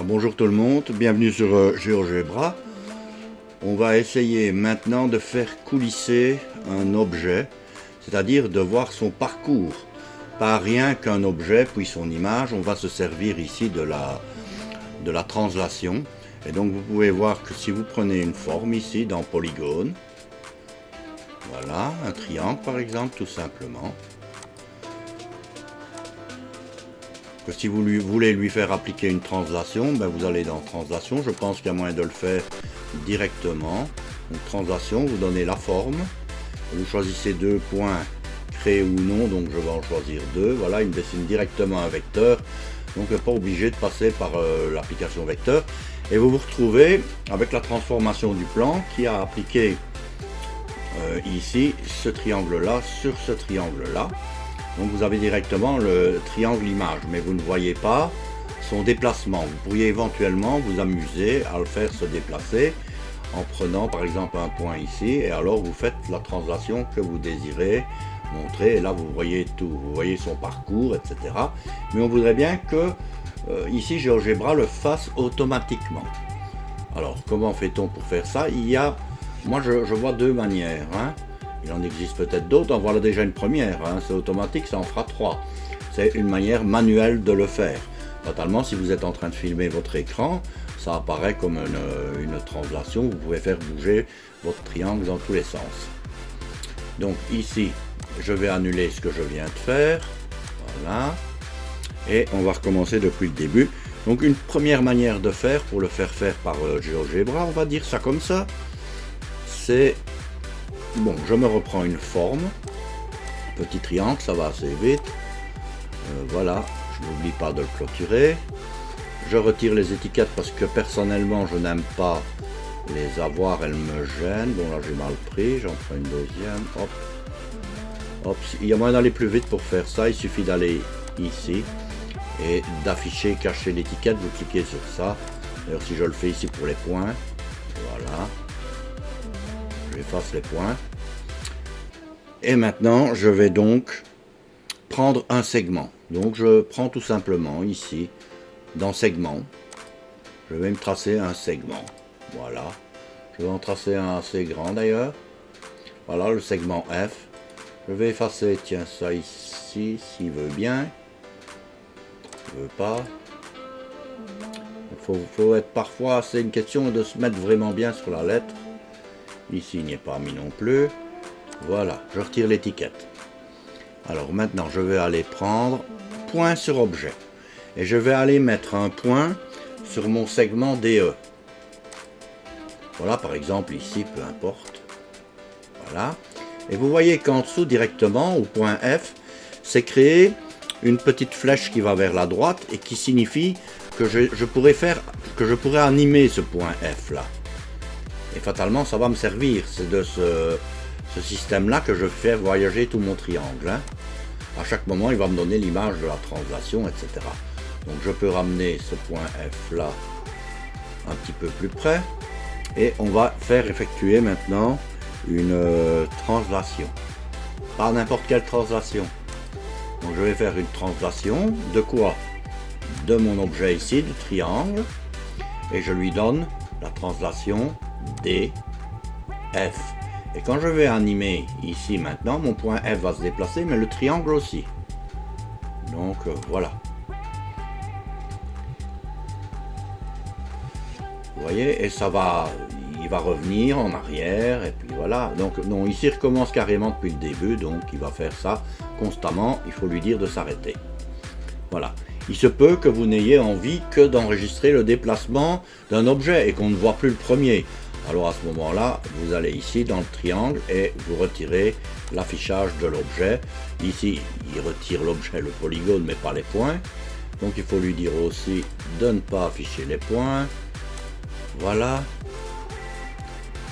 Bonjour tout le monde, bienvenue sur GeoGebra. On va essayer maintenant de faire coulisser un objet, c'est-à-dire de voir son parcours. Pas rien qu'un objet puis son image, on va se servir ici de la translation. Et donc vous pouvez voir que si vous prenez une forme ici dans Polygone, voilà, un triangle par exemple tout simplement, que si vous voulez lui faire appliquer une translation, ben vous allez dans translation, je pense qu'il y a moyen de le faire directement. Donc translation, vous donnez la forme, vous choisissez deux points, créer ou non, donc je vais en choisir deux, voilà, il me dessine directement un vecteur, donc pas obligé de passer par l'application vecteur. Et vous vous retrouvez avec la transformation du plan qui a appliqué ici ce triangle-là sur ce triangle-là. Donc vous avez directement le triangle image, mais vous ne voyez pas son déplacement. Vous pourriez éventuellement vous amuser à le faire se déplacer en prenant par exemple un point ici, et alors vous faites la translation que vous désirez montrer, et là vous voyez tout, vous voyez son parcours, etc. Mais on voudrait bien que ici GeoGebra le fasse automatiquement. Alors comment fait-on pour faire ça? Moi je vois deux manières, hein. Il en existe peut-être d'autres, en voilà déjà une première, hein. C'est automatique, ça en fera trois. C'est une manière manuelle de le faire. Totalement, si vous êtes en train de filmer votre écran, ça apparaît comme une translation, vous pouvez faire bouger votre triangle dans tous les sens. Donc ici, je vais annuler ce que je viens de faire, voilà, et on va recommencer depuis le début. Donc une première manière de faire, pour le faire par GeoGebra, on va dire ça comme ça, c'est... Bon, je me reprends une forme, petit triangle, ça va assez vite, voilà, je n'oublie pas de le clôturer, je retire les étiquettes parce que personnellement je n'aime pas les avoir, elles me gênent, bon là j'ai mal pris, j'en prends une deuxième, hop, hop, il y a moyen d'aller plus vite pour faire ça, il suffit d'aller ici et d'afficher, cacher l'étiquette, vous cliquez sur ça, d'ailleurs si je le fais ici pour les points, voilà. J'efface les points. Et maintenant, je vais donc prendre un segment. Donc, je prends tout simplement ici, dans segment, je vais me tracer un segment. Voilà. Je vais en tracer un assez grand d'ailleurs. Voilà, le segment F. Je vais effacer, tiens, ça ici, s'il veut bien. Il veut pas. Il faut être parfois, c'est une question de se mettre vraiment bien sur la lettre. Ici, il n'y est pas mis non plus. Voilà, je retire l'étiquette. Alors maintenant, je vais aller prendre point sur objet. Et je vais aller mettre un point sur mon segment DE. Voilà, par exemple, ici, peu importe. Voilà. Et vous voyez qu'en dessous, directement, au point F, c'est créé une petite flèche qui va vers la droite et qui signifie que je pourrais animer ce point F là. Et fatalement, ça va me servir. C'est de ce système-là que je fais voyager tout mon triangle. Hein. À chaque moment, il va me donner l'image de la translation, etc. Donc, je peux ramener ce point F-là un petit peu plus près. Et on va faire effectuer maintenant une translation. Pas n'importe quelle translation. Donc, je vais faire une translation de quoi? De mon objet ici, du triangle. Et je lui donne la translation D, F. Et quand je vais animer ici maintenant, mon point F va se déplacer, mais le triangle aussi. Donc voilà. Vous voyez, et il va revenir en arrière, et puis voilà. Donc non, ici il recommence carrément depuis le début, donc il va faire ça constamment, il faut lui dire de s'arrêter. Voilà. Il se peut que vous n'ayez envie que d'enregistrer le déplacement d'un objet et qu'on ne voit plus le premier. Alors à ce moment-là, vous allez ici dans le triangle et vous retirez l'affichage de l'objet. Ici, il retire l'objet, le polygone, mais pas les points. Donc il faut lui dire aussi de ne pas afficher les points. Voilà.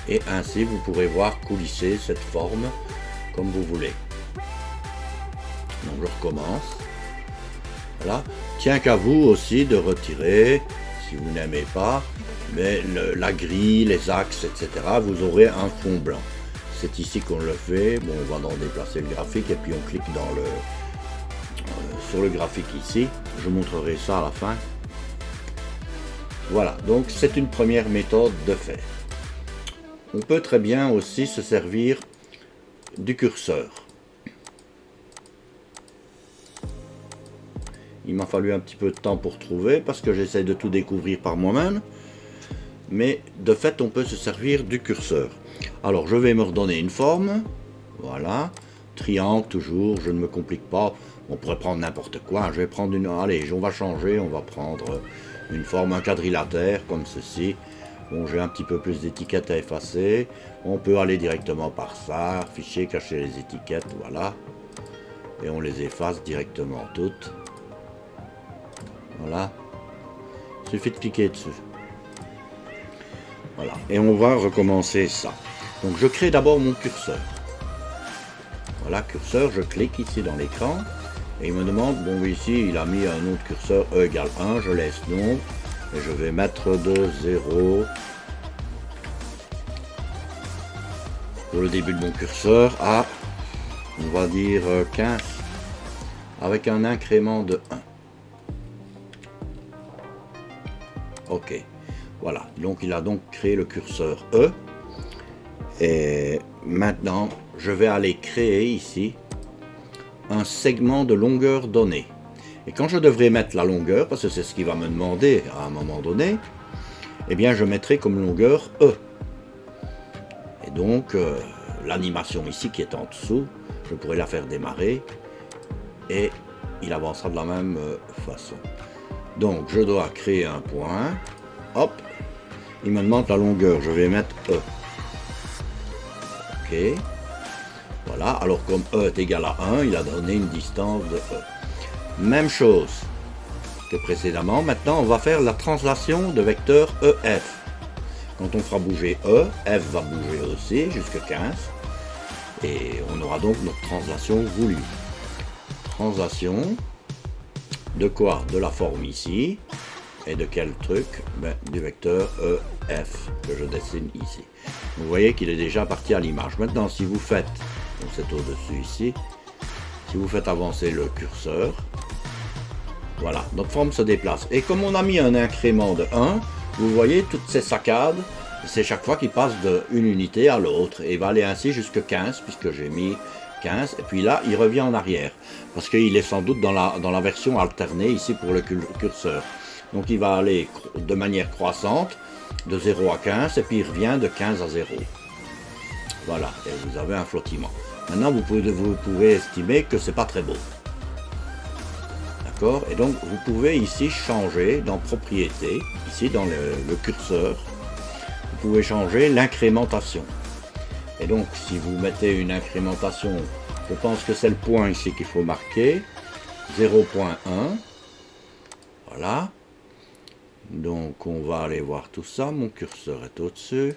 Et ainsi, vous pourrez voir coulisser cette forme comme vous voulez. Donc je recommence. Voilà. Tient qu'à vous aussi de retirer, si vous n'aimez pas, mais la grille, les axes, etc. Vous aurez un fond blanc. C'est ici qu'on le fait. Bon, on va donc déplacer le graphique et puis on clique dans sur le graphique ici. Je montrerai ça à la fin. Voilà, donc c'est une première méthode de faire. On peut très bien aussi se servir du curseur. Il m'a fallu un petit peu de temps pour trouver parce que j'essaie de tout découvrir par moi-même. Mais de fait, on peut se servir du curseur. Alors, je vais me redonner une forme. Voilà. Triangle, toujours. Je ne me complique pas. On pourrait prendre n'importe quoi. Je vais prendre une... Allez, on va changer. On va prendre une forme, un quadrilatère, comme ceci. Bon, j'ai un petit peu plus d'étiquettes à effacer. On peut aller directement par ça. Fichier, cacher les étiquettes. Voilà. Et on les efface directement toutes. Voilà. Il suffit de cliquer dessus. Voilà. Et on va recommencer ça. Donc je crée d'abord mon curseur. Voilà, curseur, je clique ici dans l'écran. Et il me demande, bon ici il a mis un autre curseur E égale 1, je laisse non. Et je vais mettre de 0 pour le début de mon curseur à, on va dire 15, avec un incrément de 1. Ok. Voilà, donc il a donc créé le curseur E. Et maintenant, je vais aller créer ici un segment de longueur donnée. Et quand je devrais mettre la longueur, parce que c'est ce qu'il va me demander à un moment donné, eh bien je mettrai comme longueur E. Et donc, l'animation ici qui est en dessous, je pourrais la faire démarrer et il avancera de la même façon. Donc, je dois créer un point. Hop. Il me demande la longueur, je vais mettre E. Ok. Voilà, alors comme E est égal à 1, il a donné une distance de E. Même chose que précédemment. Maintenant, on va faire la translation de vecteur EF. Quand on fera bouger E, F va bouger aussi jusqu'à 15. Et on aura donc notre translation voulue. Translation de quoi? De la forme ici. Et de quel truc? Du vecteur EF que je dessine ici. Vous voyez qu'il est déjà parti à l'image. Maintenant, si vous faites, donc c'est au-dessus ici, si vous faites avancer le curseur, voilà, notre forme se déplace. Et comme on a mis un incrément de 1, vous voyez toutes ces saccades, c'est chaque fois qu'il passe d'une unité à l'autre. Et il va aller ainsi jusqu'à 15, puisque j'ai mis 15. Et puis là, il revient en arrière. Parce qu'il est sans doute dans la version alternée ici pour le curseur. Donc il va aller de manière croissante, de 0 à 15, et puis il revient de 15 à 0. Voilà, et vous avez un flottement. Maintenant, vous pouvez estimer que c'est pas très beau. D'accord? Et donc, vous pouvez ici changer dans Propriétés, ici dans le curseur, vous pouvez changer l'incrémentation. Et donc, si vous mettez une incrémentation, je pense que c'est le point ici qu'il faut marquer, 0.1. Voilà. Donc on va aller voir tout ça, mon curseur est au-dessus.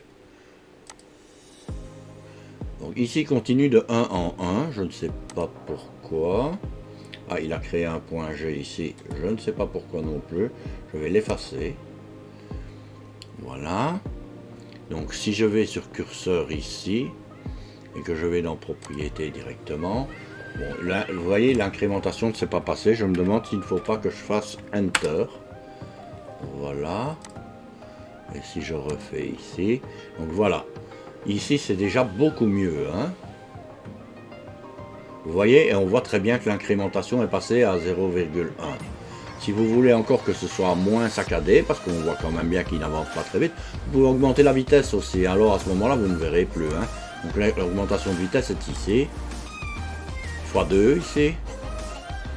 Donc ici continue de 1 en 1, je ne sais pas pourquoi. Ah, il a créé un point G ici, je ne sais pas pourquoi non plus. Je vais l'effacer. Voilà. Donc si je vais sur curseur ici, et que je vais dans propriétés directement, bon, là, vous voyez l'incrémentation ne s'est pas passée, je me demande s'il ne faut pas que je fasse Enter. Voilà. Et si je refais ici, donc voilà. Ici c'est déjà beaucoup mieux, hein. Vous voyez, et on voit très bien que l'incrémentation est passée à 0,1. Si vous voulez encore que ce soit moins saccadé, parce qu'on voit quand même bien qu'il n'avance pas très vite, vous pouvez augmenter la vitesse aussi. Alors à ce moment-là, vous ne verrez plus, hein. Donc l'augmentation de vitesse est ici. x2 ici.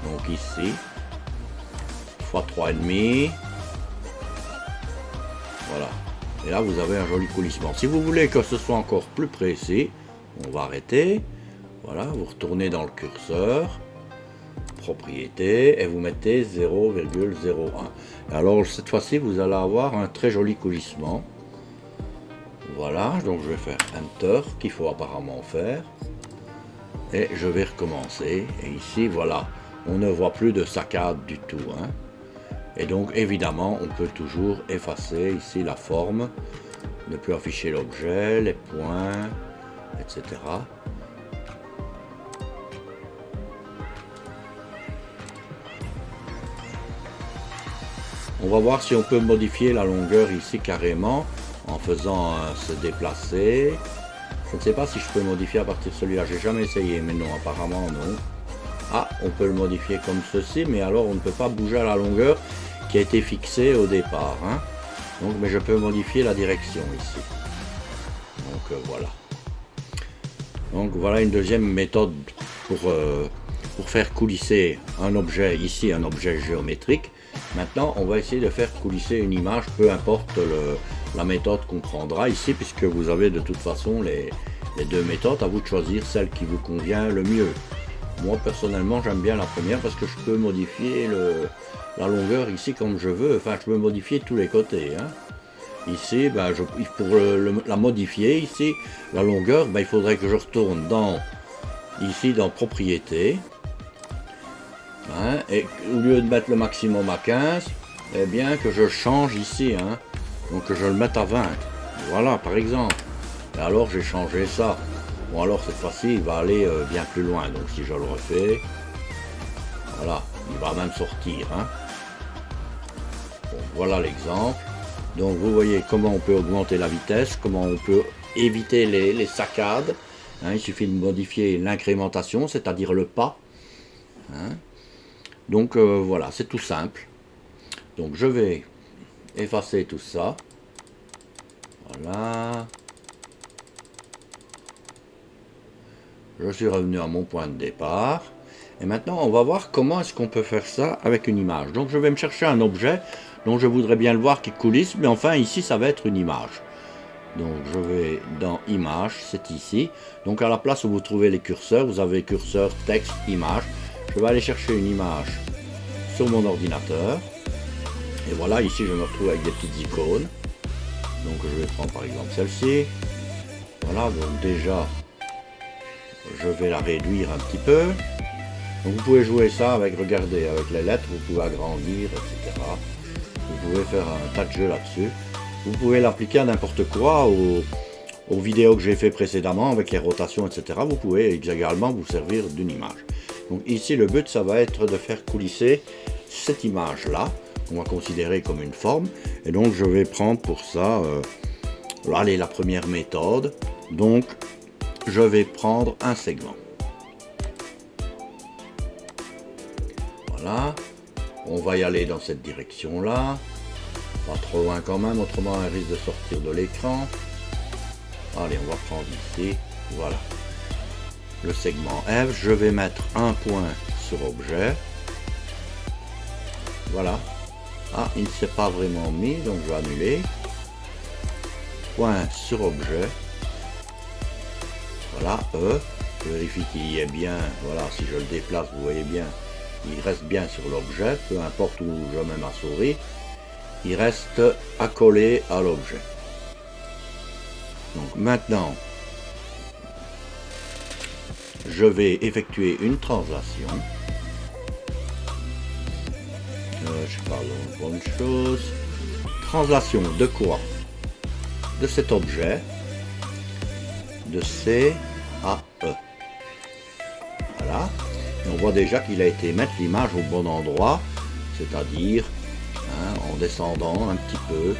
Donc ici. x3,5. Voilà. Et là, vous avez un joli coulissement. Si vous voulez que ce soit encore plus précis, on va arrêter. Voilà, vous retournez dans le curseur, propriété, et vous mettez 0,01. Alors, cette fois-ci, vous allez avoir un très joli coulissement. Voilà, donc je vais faire Enter, qu'il faut apparemment faire. Et je vais recommencer. Et ici, voilà, on ne voit plus de saccade du tout, hein. Et donc évidemment on peut toujours effacer ici la forme, ne plus afficher l'objet, les points, etc. On va voir si on peut modifier la longueur ici carrément en faisant se déplacer. Je ne sais pas si je peux modifier à partir de celui-là, j'ai jamais essayé, mais non, apparemment non. Ah, on peut le modifier comme ceci, mais alors on ne peut pas bouger à la longueur qui a été fixée au départ. Hein. Donc, mais je peux modifier la direction ici. Donc voilà. Donc voilà une deuxième méthode pour faire coulisser un objet, ici un objet géométrique. Maintenant, on va essayer de faire coulisser une image, peu importe la méthode qu'on prendra ici, puisque vous avez de toute façon les deux méthodes, à vous de choisir celle qui vous convient le mieux. Moi personnellement j'aime bien la première parce que je peux modifier la longueur ici comme je veux, enfin je peux modifier tous les côtés. Hein. Ici, ben, pour la modifier, ici, la longueur, ben, il faudrait que je retourne ici dans propriété. Hein, et au lieu de mettre le maximum à 15, eh bien que je change ici, hein, donc que je le mette à 20. Voilà, par exemple. Et alors j'ai changé ça. Bon, alors cette fois-ci, il va aller bien plus loin. Donc si je le refais, voilà, il va même sortir. Hein. Bon, voilà l'exemple. Donc vous voyez comment on peut augmenter la vitesse, comment on peut éviter les saccades. Hein, il suffit de modifier l'incrémentation, c'est-à-dire le pas. Hein. Donc voilà, c'est tout simple. Donc je vais effacer tout ça. Voilà. Je suis revenu à mon point de départ. Et maintenant, on va voir comment est-ce qu'on peut faire ça avec une image. Donc je vais me chercher un objet dont je voudrais bien le voir qui coulisse, mais enfin ici ça va être une image. Donc je vais dans image, c'est ici. Donc à la place où vous trouvez les curseurs, vous avez curseur, texte, image. Je vais aller chercher une image sur mon ordinateur. Et voilà, ici je me retrouve avec des petites icônes. Donc je vais prendre par exemple celle-ci. Voilà, donc déjà je vais la réduire un petit peu. Donc vous pouvez jouer ça avec, regardez, avec les lettres, vous pouvez agrandir, etc. Vous pouvez faire un tas de jeux là-dessus. Vous pouvez l'appliquer à n'importe quoi, aux vidéos que j'ai fait précédemment avec les rotations, etc. Vous pouvez également vous servir d'une image. Donc ici le but ça va être de faire coulisser cette image-là, qu'on va considérer comme une forme. Et donc je vais prendre pour ça, allez, la première méthode. Donc je vais prendre un segment. Voilà, on va y aller dans cette direction-là. Pas trop loin quand même, autrement elle risque de sortir de l'écran. Allez, on va prendre ici, voilà. Le segment F, je vais mettre un point sur objet. Voilà. Ah, il ne s'est pas vraiment mis, donc je vais annuler. Point sur objet. Voilà, E. Je vérifie qu'il y est bien. Voilà, si je le déplace, vous voyez bien, il reste bien sur l'objet, peu importe où je mets ma souris. Il reste accolé à l'objet. Donc maintenant, je vais effectuer une translation. Je parle de bonne chose. Translation de quoi? De cet objet, de C à E. Voilà. Et on voit déjà qu'il a été mettre l'image au bon endroit, c'est-à-dire en descendant un petit peu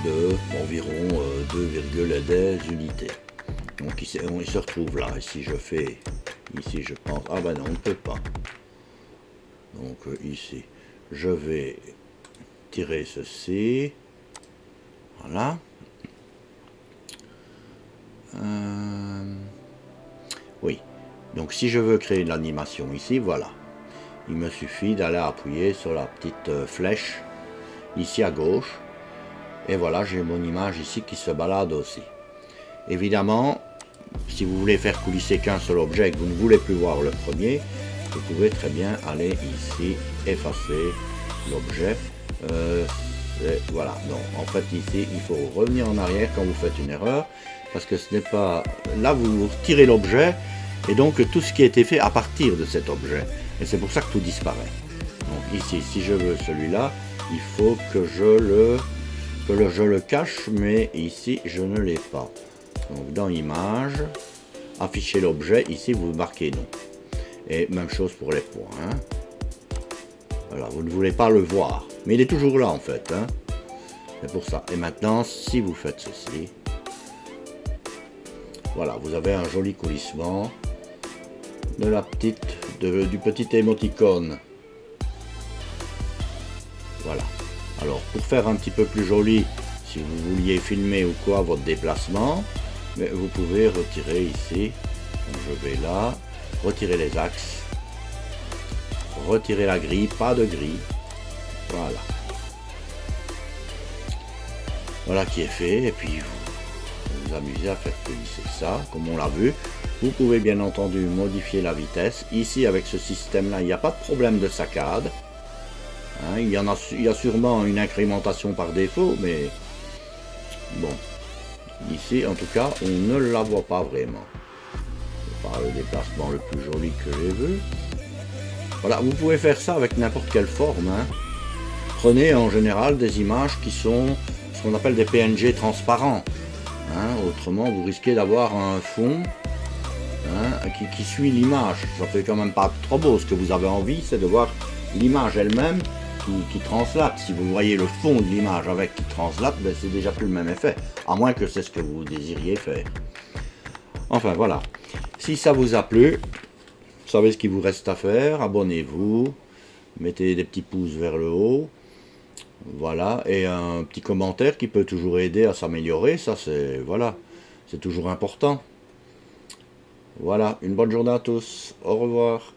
de environ 2, des unités. Donc il se retrouve là. Et si je fais ici, je pense, ah ben non, on ne peut pas. Donc ici, je vais tirer ceci. Voilà. Oui. Donc si je veux créer de l'animation ici, voilà. Il me suffit d'aller appuyer sur la petite flèche ici à gauche. Et voilà, j'ai mon image ici qui se balade aussi. Évidemment, si vous voulez faire coulisser qu'un seul objet et que vous ne voulez plus voir le premier, vous pouvez très bien aller ici, effacer l'objet. Voilà, non, en fait ici, il faut revenir en arrière quand vous faites une erreur, parce que ce n'est pas... Là, vous retirez l'objet, et donc tout ce qui a été fait à partir de cet objet. Et c'est pour ça que tout disparaît. Donc ici, si je veux celui-là, il faut que je le cache, mais ici, je ne l'ai pas. Donc dans Images, afficher l'objet, ici vous marquez non. Et même chose pour les points. Voilà, vous ne voulez pas le voir. Mais il est toujours là en fait. Hein. C'est pour ça. Et maintenant, si vous faites ceci, voilà, vous avez un joli coulissement de du petit émoticône. Voilà. Alors, pour faire un petit peu plus joli, si vous vouliez filmer ou quoi votre déplacement, mais vous pouvez retirer ici. Donc, je vais là, retirer les axes, retirer la grille, pas de grille. Voilà. Voilà qui est fait. Et puis, vous amusez à faire glisser ça, comme on l'a vu. Vous pouvez bien entendu modifier la vitesse. Ici, avec ce système-là, il n'y a pas de problème de saccade. Hein, il y a sûrement une incrémentation par défaut, mais bon, ici en tout cas, on ne la voit pas vraiment. C'est pas le déplacement le plus joli que j'ai vu. Voilà, vous pouvez faire ça avec n'importe quelle forme. Hein. Prenez en général des images qui sont ce qu'on appelle des PNG transparents. Hein, autrement, vous risquez d'avoir un fond qui suit l'image. Ça fait quand même pas trop beau. Ce que vous avez envie, c'est de voir l'image elle-même qui translate. Si vous voyez le fond de l'image avec qui translate, ben c'est déjà plus le même effet, à moins que c'est ce que vous désiriez faire. Enfin voilà, si ça vous a plu, vous savez ce qu'il vous reste à faire, abonnez-vous, mettez des petits pouces vers le haut, voilà, et un petit commentaire qui peut toujours aider à s'améliorer, ça c'est, voilà, c'est toujours important. Voilà, une bonne journée à tous, au revoir.